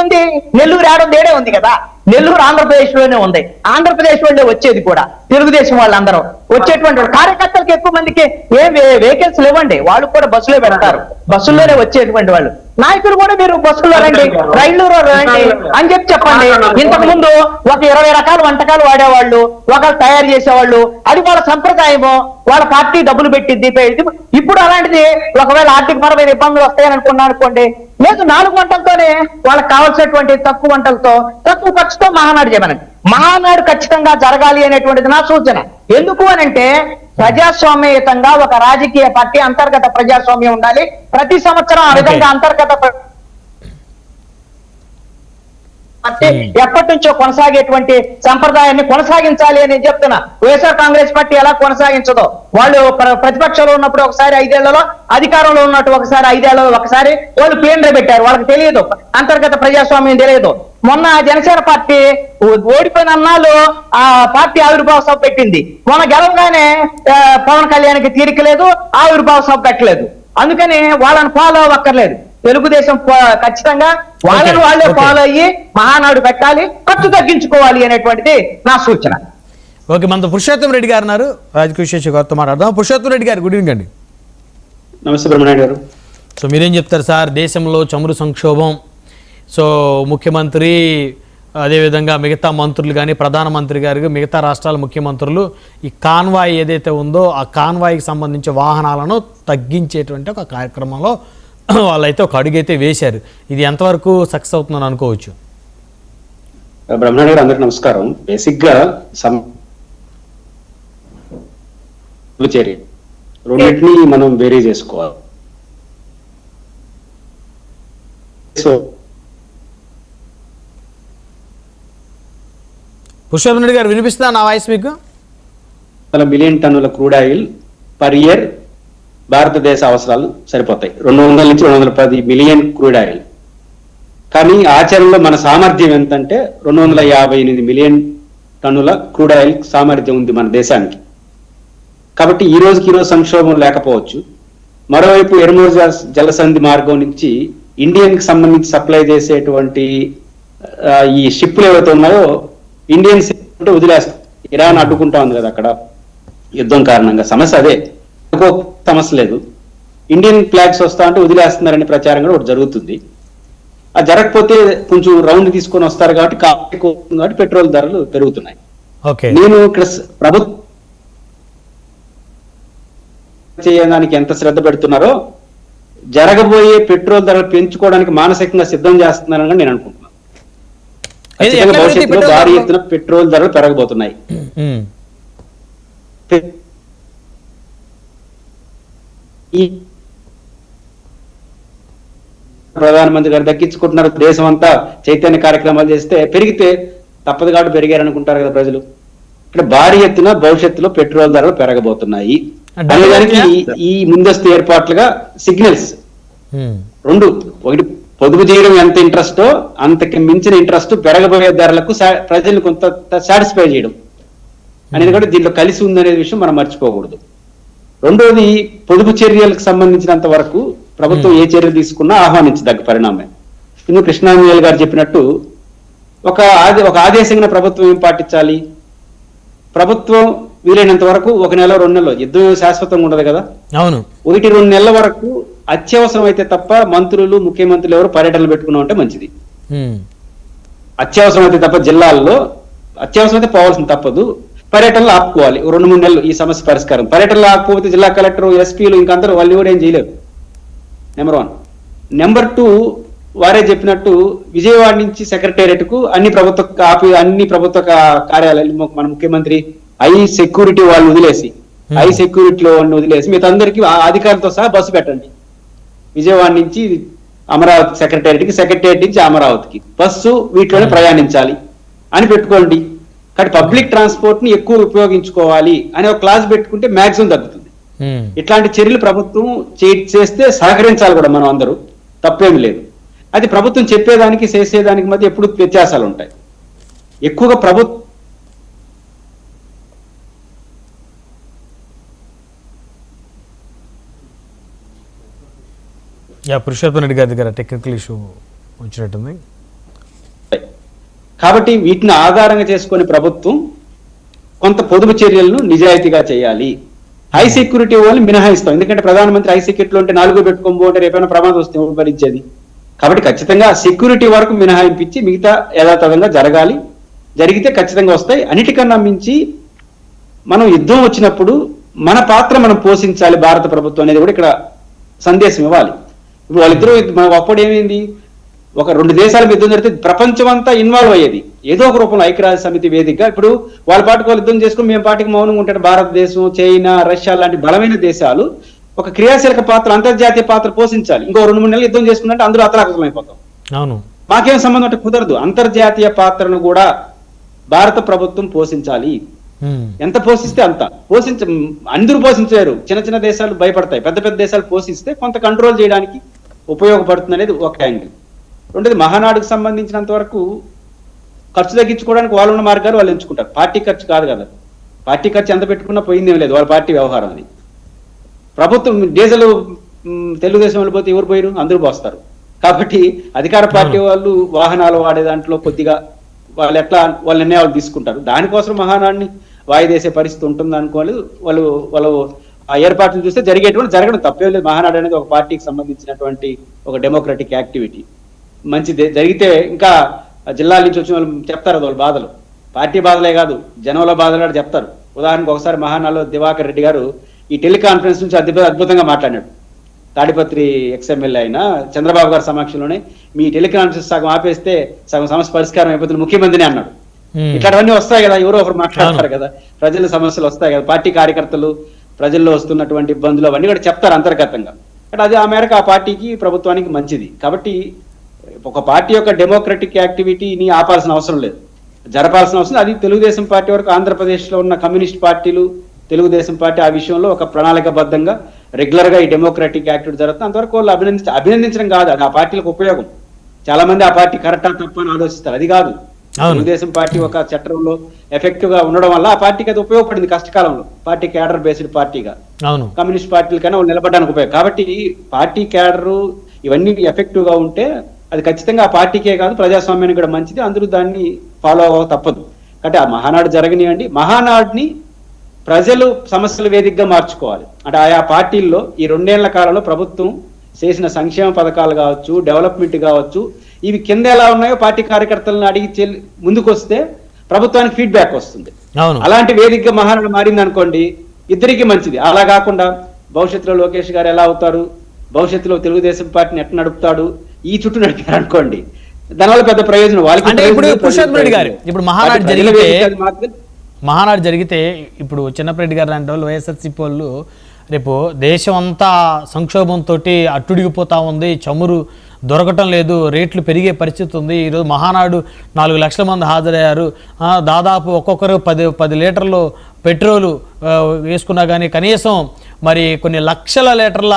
ఉంది? నెల్లూరు ఏడుంది? ఏడే ఉంది కదా. నెల్లూరు ఆంధ్రప్రదేశ్ లోనే ఉంది. ఆంధ్రప్రదేశ్ వాళ్ళే వచ్చేది కూడా, తెలుగుదేశం వాళ్ళందరూ వచ్చేటువంటి కార్యకర్తలకు ఎక్కువ మందికి ఏం వెహికల్స్ లేవండి, వాళ్ళు కూడా బస్సులో పెడతారు, బస్సుల్లోనే వచ్చేటువంటి వాళ్ళు. నాయకులు కూడా మీరు బస్సుల్లో రండి, రైళ్లలో రండి అని చెప్పండి. ఇంతకు ముందు ఒక 20 రకాల వంటకాలు వాడేవాళ్ళు, ఒకరు తయారు చేసేవాళ్ళు, అది వాళ్ళ సంప్రదాయము, వాళ్ళ పార్టీ డబ్బులు పెట్టింది. ఇప్పుడు అలాంటిది ఒకవేళ ఆర్థిక పరమైన ఇబ్బందులు వస్తాయని అనుకున్నాను అనుకోండి, లేదు 4 వంటలతోనే వాళ్ళకి కావాల్సినటువంటి తక్కువ వంటలతో తక్కువ ఖర్చుతో మహానాడు చేయమనండి. మహానాడు ఖచ్చితంగా జరగాలి అనేటువంటిది నా సూచన. ఎందుకు అనంటే ప్రజాస్వామ్యయుతంగా ఒక రాజకీయ పార్టీ అంతర్గత ప్రజాస్వామ్యం ఉండాలి. ప్రతి సంవత్సరం ఆ విధంగా అంతర్గత ఎప్పటి నుంచో కొనసాగేటువంటి సంప్రదాయాన్ని కొనసాగించాలి అని చెప్తున్నా. వైఎస్ఆర్ కాంగ్రెస్ పార్టీ ఎలా కొనసాగించదో, వాళ్ళు ప్రతిపక్షంలో ఉన్నప్పుడు ఒకసారి 5 ఏళ్లలో, అధికారంలో ఉన్నట్టు ఒకసారి 5 ఏళ్లలో ఒకసారి వాళ్ళు కేంద్ర పెట్టారు. వాళ్ళకి తెలియదు, అంతర్గత ప్రజాస్వామ్యం తెలియదు. మొన్న జనసేన పార్టీ ఓడిపోయిన అన్నాళ్ళు ఆ పార్టీ ఆవిర్భావ సభ పెట్టింది. మొన్న గెలవగానే పవన్ కళ్యాణ్కి తీరిక లేదు, ఆవిర్భావ సభ పెట్టలేదు. అందుకని వాళ్ళని ఫాలో అవ్వక్కర్లేదు. తెలుగుదేశం ఖచ్చితంగా వాళ్ళని వాళ్ళే ఫాలో అయ్యి మహానాడు పెట్టాలి, ఖర్చు తగ్గించుకోవాలి అనేటువంటిది నా సూచన. ఓకే, మనతో పురుషోత్తం రెడ్డి గారు ఉన్నారు, రాజకీయ విశ్లేషకులతో మాట్లాడదాం. పురుషోత్తం రెడ్డి గారు, గుడ్ ఈవినింగ్ అండి. నమస్తే బ్రహ్మనాయుడు గారు. సో మీరేం చెప్తారు సార్, దేశంలో చమురు సంక్షోభం, సో ముఖ్యమంత్రి అదేవిధంగా మిగతా మంత్రులు కానీ, ప్రధానమంత్రి గారు, మిగతా రాష్ట్రాల ముఖ్యమంత్రులు ఈ కాన్వాయ్ ఏదైతే ఉందో ఆ కాన్వాయ్కి సంబంధించి వాహనాలను తగ్గించేటువంటి ఒక కార్యక్రమంలో వాళ్ళైతే ఒక అడుగైతే వేశారు. ఇది ఎంతవరకు సక్సెస్ అవుతుందని అనుకోవచ్చు? బ్రహ్మనాయుడు గారు, అందరికీ నమస్కారం. బేసిక్ గా రెండింటినీ మనం వేరీ చేసుకోవాలి. సో పురుషోత్తం రెడ్డి గారు, వినిపిస్తుందా నా వాయిస్ మీకు? 100 మిలియన్ టన్నుల క్రూడ్ ఆయిల్ పర్ ఇయర్ భారతదేశ అవసరాలు సరిపోతాయి. 200 నుంచి 210 మిలియన్ క్రూడ్ ఆయిల్. కానీ ఆచరణలో మన సామర్థ్యం ఎంతంటే 258 మిలియన్ టన్నుల క్రూడ్ ఆయిల్ సామర్థ్యం ఉంది మన దేశానికి. కాబట్టి ఈ రోజు సంక్షోభం లేకపోవచ్చు. మరోవైపు ఎర్మోర్ జలసంధి మార్గం నుంచి ఇండియన్ కి సంబంధించి సప్లై చేసేటువంటి ఈ షిప్లు ఏవైతే ఉన్నాయో ఇండియన్ షిప్ వదిలేస్తాం. ఇరాన్ అడ్డుకుంటా ఉంది కదా అక్కడ యుద్ధం కారణంగా. సమస్య అదే, సమస్య లేదు. ఇండియన్ ఫ్లాగ్స్ వస్తా అంటే వదిలేస్తున్నారనే ప్రచారం కూడా ఒకటి జరుగుతుంది. అది జరగకపోతే కొంచెం రౌండ్ తీసుకొని వస్తారు కాబట్టి పెట్రోల్ ధరలు పెరుగుతున్నాయి. నేను ఇక్కడ ప్రభుత్వం చేయడానికి ఎంత శ్రద్ధ పెడుతున్నారో జరగబోయే పెట్రోల్ ధరలు పెంచుకోవడానికి మానసికంగా సిద్ధం చేస్తున్నారని నేను అనుకుంటున్నాను. భవిష్యత్తులో భారీ ఎత్తున పెట్రోల్ ధరలు పెరగబోతున్నాయి. ఈ ప్రధానమంత్రి గారు దక్కించుకుంటున్నారు. దేశం అంతా చైతన్య కార్యక్రమాలు చేస్తే పెరిగితే తప్పదు కాబట్టి పెరిగారనుకుంటారు కదా ప్రజలు. ఇక్కడ భారీ ఎత్తున భవిష్యత్తులో పెట్రోల్ ధరలు పెరగబోతున్నాయి అనేదానికి ఈ ముందస్తు ఏర్పాట్లుగా సిగ్నల్స్ రెండు. ఒకటి, పొదుపు చేయడం ఎంత ఇంట్రెస్టో అంతకి మించిన ఇంట్రెస్ట్ పెరగబోయే ధరలకు ప్రజలు కొంత సాటిస్ఫై చేయడం అనేది కూడా దీంట్లో కలిసి ఉందనే విషయం మనం మర్చిపోకూడదు. రెండోది, పొదుపు చర్యలకు సంబంధించినంత వరకు ప్రభుత్వం ఏ చర్యలు తీసుకున్నా ఆహ్వానించదగ్గ పరిణామం. ఇందుకు కృష్ణాంజలి గారు చెప్పినట్టు ఒక ఆదేశంగా ప్రభుత్వం ఏం పాటించాలి? ప్రభుత్వం వీలైనంత వరకు 1 నెల 2 నెలలు, యుద్ధం శాశ్వతంగా ఉండదు కదా, అవును, 1-2 నెలల వరకు అత్యవసరం అయితే తప్ప మంత్రులు ముఖ్యమంత్రులు ఎవరు పర్యటనలు పెట్టుకున్నా ఉంటే మంచిది. అత్యవసరం అయితే తప్ప జిల్లాల్లో అత్యవసరం అయితే పోవాల్సిన తప్పదు. పర్యటనలు ఆపుకోవాలి 2-3 నెలలు ఈ సమస్య పరిష్కారం. పర్యటనలు ఆపుకోకపోతే జిల్లా కలెక్టర్, ఎస్పీలు ఇంకందరూ వాళ్ళు కూడా ఏం చేయలేరు. నెంబర్ 1. నెంబర్ 2, వారే చెప్పినట్టు విజయవాడ నుంచి సెక్రటేరియట్ కు అన్ని ప్రభుత్వ కార్యాలయాలు మన ముఖ్యమంత్రి సెక్యూరిటీ వాళ్ళు వదిలేసి సెక్యూరిటీలో వదిలేసి మిగతా అందరికీ అధికారులతో సహా బస్సు పెట్టండి. విజయవాడ నుంచి అమరావతి సెక్రటేరియట్ నుంచి అమరావతికి బస్సు వీటిలోనే ప్రయాణించాలి అని పెట్టుకోండి. కాబట్టి పబ్లిక్ ట్రాన్స్పోర్ట్ ని ఎక్కువ ఉపయోగించుకోవాలి అనే ఒక క్లాస్ పెట్టుకుంటే మాక్సిమం తగ్గుతుంది. ఇట్లాంటి చర్యలు ప్రభుత్వం చేస్తే సహకరించాలి కూడా మనం అందరూ, తప్పేమి లేదు. అది ప్రభుత్వం చెప్పేదానికి చేసేదానికి మధ్య ఎప్పుడు వ్యత్యాసాలు ఉంటాయి. ఎక్కువగా ప్రభుత్వం పురుషోత్తం రెడ్డి గారి దగ్గర టెక్నికల్ ఇష్యూ వచ్చినట్టుంది. కాబట్టి వీటిని ఆధారంగా చేసుకొని ప్రభుత్వం కొంత పొదుపు చర్యలను నిజాయితీగా చేయాలి. హై సెక్యూరిటీ వాళ్ళని మినహాయిస్తాం, ఎందుకంటే ప్రధానమంత్రి హై సెక్యూరిటీలో ఉంటే 4 పెట్టుకొని పోతే రేపైనా ప్రమాదం వస్తే ఎవరు భరించేది. కాబట్టి ఖచ్చితంగా సెక్యూరిటీ వరకు మినహాయింపించి మిగతా యథాతథంగా జరగాలి. జరిగితే ఖచ్చితంగా వస్తాయి. అన్నిటికన్నా మించి మనం యుద్ధం వచ్చినప్పుడు మన పాత్ర మనం పోషించాలి భారత ప్రభుత్వం అనేది కూడా ఇక్కడ సందేశం ఇవ్వాలి. ఇప్పుడు వాళ్ళిద్దరూ అప్పుడు ఏమైంది, ఒక 2 దేశాల యుద్ధం జరిగితే ప్రపంచం అంతా ఇన్వాల్వ్ అయ్యేది ఏదో ఒక రూపంలో, ఐక్యరాజ్య సమితి వేదికగా. ఇప్పుడు వాళ్ళ పాటికి వాళ్ళు యుద్ధం చేసుకుని మేము పాటికి మౌనంగా ఉంటాడు. భారతదేశం, చైనా, రష్యా లాంటి బలమైన దేశాలు ఒక క్రియాశీలక పాత్ర, అంతర్జాతీయ పాత్ర పోషించాలి. ఇంకో 2-3 నెలలు యుద్ధం చేసుకున్నట్టు అందరూ అతలాకుతం అయిపోతాం. అవును, మాకేం సంబంధం అంటే కుదరదు. అంతర్జాతీయ పాత్రను కూడా భారత ప్రభుత్వం పోషించాలి. ఎంత పోషిస్తే అంత అందరూ పోషించారు. చిన్న చిన్న దేశాలు భయపడతాయి, పెద్ద పెద్ద దేశాలు పోషిస్తే కొంత కంట్రోల్ చేయడానికి ఉపయోగపడుతుంది అనేది ఒక యాంగిల్. రెండోది, మహానాడుకు సంబంధించినంత వరకు ఖర్చు తగ్గించుకోవడానికి వాళ్ళు ఉన్న మార్గాలు వాళ్ళు ఎంచుకుంటారు. పార్టీ ఖర్చు కాదు కదా, పార్టీ ఖర్చు ఎంత పెట్టుకున్నా పోయిందేం లేదు, వాళ్ళ పార్టీ వ్యవహారం అది. ప్రభుత్వం డీజిల్ తెలుగుదేశం వాళ్ళు పోతే ఎవరు పోయారు, అందరూ పోస్తారు. కాబట్టి అధికార పార్టీ వాళ్ళు వాహనాలు వాడే దాంట్లో కొద్దిగా వాళ్ళు ఎట్లా వాళ్ళ నిర్ణయాలు తీసుకుంటారు. దానికోసం మహానాడిని వాయిదేసే పరిస్థితి ఉంటుంది అనుకోలేదు. వాళ్ళు ఆ ఏర్పాట్లు చూస్తే జరగడం తప్పేం లేదు. మహానాడు అనేది ఒక పార్టీకి సంబంధించినటువంటి ఒక డెమోక్రటిక్ యాక్టివిటీ. మంచిది జరిగితే ఇంకా జిల్లాల నుంచి వచ్చిన వాళ్ళు చెప్తారు వాళ్ళ బాధలు, పార్టీ బాధలే కాదు జనంలో బాధలు కూడా చెప్తారు. ఉదాహరణకు ఒకసారి మహానాడులో దివాకర్ రెడ్డి గారు ఈ టెలికాన్ఫరెన్స్ నుంచి అద్భుతంగా మాట్లాడాడు. తాడిపత్రి ఎక్స్ఎమ్మెల్యే అయినా చంద్రబాబు గారి సమక్షంలోనే మీ టెలికాన్ఫరెన్స్ సగం ఆపేస్తే సగం సమస్య పరిష్కారం అయిపోతుంది ముఖ్యమంత్రిని అన్నాడు. ఇట్లాంటివన్నీ వస్తాయి కదా, ఎవరో ఒకరు మాట్లాడతారు కదా, ప్రజల సమస్యలు వస్తాయి కదా, పార్టీ కార్యకర్తలు ప్రజల్లో వస్తున్నటువంటి ఇబ్బందులు అవన్నీ కూడా చెప్తారు అంతర్గతంగా. అంటే అది ఆ మేరకు ఆ పార్టీకి ప్రభుత్వానికి మంచిది. కాబట్టి ఒక పార్టీ యొక్క డెమోక్రటిక్ యాక్టివిటీని ఆపాల్సిన అవసరం లేదు, జరపాల్సిన అవసరం. అది తెలుగుదేశం పార్టీ వరకు ఆంధ్రప్రదేశ్లో ఉన్న కమ్యూనిస్ట్ పార్టీలు, తెలుగుదేశం పార్టీ ఆ విషయంలో ఒక ప్రణాళికబద్ధంగా రెగ్యులర్ గా ఈ డెమోక్రటిక్ యాక్టివిటీ జరుగుతుంది. అంతవరకు వాళ్ళు అభినందించడం కాదు, అది ఆ పార్టీలకు ఉపయోగం. చాలా మంది ఆ పార్టీ కరెక్టా తప్ప అని ఆలోచిస్తారు, అది కాదు. తెలుగుదేశం పార్టీ ఒక చట్టంలో ఎఫెక్టివ్ గా ఉండడం వల్ల ఆ పార్టీకి అది ఉపయోగపడింది కష్టకాలంలో, పార్టీ క్యాడర్ బేస్డ్ పార్టీగా. కమ్యూనిస్ట్ పార్టీలకైనా వాళ్ళు నిలబడడానికి ఉపయోగం. కాబట్టి పార్టీ క్యాడరు ఇవన్నీ ఎఫెక్టివ్ గా ఉంటే అది ఖచ్చితంగా ఆ పార్టీకే కాదు ప్రజాస్వామ్యానికి కూడా మంచిది. అందరూ దాన్ని ఫాలో అవ్వ తప్పదు. కాబట్టి ఆ మహానాడు జరగనివ్వండి. మహానాడుని ప్రజలు సమస్యల వేదికగా మార్చుకోవాలి. అంటే ఆయా పార్టీల్లో ఈ 2 ఏళ్ల కాలంలో ప్రభుత్వం చేసిన సంక్షేమ పథకాలు కావచ్చు, డెవలప్మెంట్ కావచ్చు, ఇవి కింద ఎలా ఉన్నాయో పార్టీ కార్యకర్తలను అడిగి ముందుకు వస్తే ప్రభుత్వానికి ఫీడ్బ్యాక్ వస్తుంది. అలాంటి వేదికగా మహానాడు మారింది అనుకోండి, ఇద్దరికి మంచిది. అలా కాకుండా భవిష్యత్తులో లోకేష్ గారు ఎలా అవుతారు, భవిష్యత్తులో తెలుగుదేశం పార్టీని ఎట్లా నడుపుతాడు, ఈ చుట్టూ నడిపారు అనుకోండి, దానివల్ల పెద్ద ప్రయోజనం వాళ్ళకి. ఇప్పుడు మహానాడు జరిగితే ఇప్పుడు చిన్నపరెడ్డి గారు లాంటి వాళ్ళు, వైఎస్ఆర్సీపీ వాళ్ళు రేపు దేశం అంతా సంక్షోభంతో అట్టుడిగిపోతా ఉంది, చమురు దొరకటం లేదు, రేట్లు పెరిగే పరిస్థితి ఉంది. ఈరోజు మహానాడు 4 లక్షల మంది హాజరయ్యారు. దాదాపు ఒక్కొక్కరు 10 లీటర్లు పెట్రోలు వేసుకున్నా కానీ కనీసం మరి కొన్ని లక్షల లీటర్ల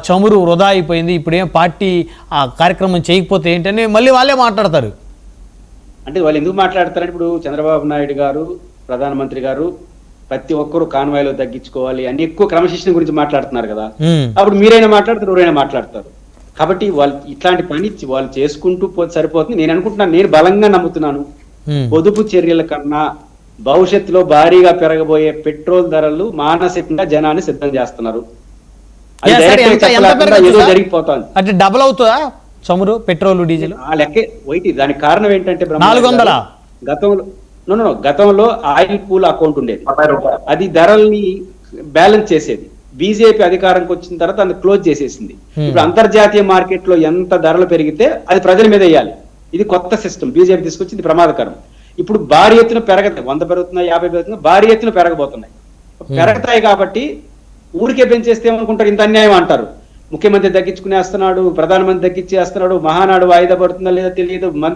చమురు వృధా అయిపోయింది. ఇప్పుడు ఏం పార్టీ ఆ కార్యక్రమం చేయకపోతే ఏంటని మళ్ళీ వాళ్ళే మాట్లాడతారు. అంటే వాళ్ళు ఎందుకు మాట్లాడతారంటే, ఇప్పుడు చంద్రబాబు నాయుడు గారు, ప్రధానమంత్రి గారు ప్రతి ఒక్కరు కాన్వాయ్లో తగ్గించుకోవాలి అని ఎక్కువ క్రమశిక్షణ గురించి మాట్లాడుతున్నారు కదా. అప్పుడు మీరైనా మాట్లాడతారు, ఎవరైనా మాట్లాడతారు. కాబట్టి వాళ్ళు ఇట్లాంటి పని వాళ్ళు చేసుకుంటూ పోతే సరిపోతుంది. నేను అనుకుంటున్నాను, నేను బలంగా నమ్ముతున్నాను, పొదుపు చర్యల కన్నా భవిష్యత్తులో భారీగా పెరగబోయే పెట్రోల్ ధరలు మానసికంగా జనాన్ని సిద్ధం చేస్తున్నారు. జరిగిపోతుంది. అంటే డబుల్ అవుతుందా చమురు, పెట్రోల్, డీజిల్? ఆ లెక్కే వైటి. దానికి కారణం ఏంటంటే 400 గతంలో ఆయిల్ పూల్ అకౌంట్ ఉండేది, అది ధరల్ని బ్యాలెన్స్ చేసేది. బీజేపీ అధికారంకి వచ్చిన తర్వాత అది క్లోజ్ చేసేసింది. ఇప్పుడు అంతర్జాతీయ మార్కెట్ లో ఎంత ధరలు పెరిగితే అది ప్రజల మీద వేయాలి. ఇది కొత్త సిస్టమ్ బీజేపీ తీసుకొచ్చింది, ప్రమాదకరం. ఇప్పుడు భారీ ఎత్తున పెరగతాయి, 100 పెరుగుతున్నాయి, 50 పెరుగుతున్నాయి, భారీ ఎత్తున పెరగబోతున్నాయి. పెరగతాయి కాబట్టి ఊరికే పెంచేస్తే ఏమనుకుంటారు, ఇంత అన్యాయం అంటారు. ముఖ్యమంత్రి తగ్గించుకునేస్తున్నాడు, ప్రధానమంత్రి తగ్గించేస్తున్నాడు, మహానాడు వాయిదా పడుతుందా లేదా తెలియదు,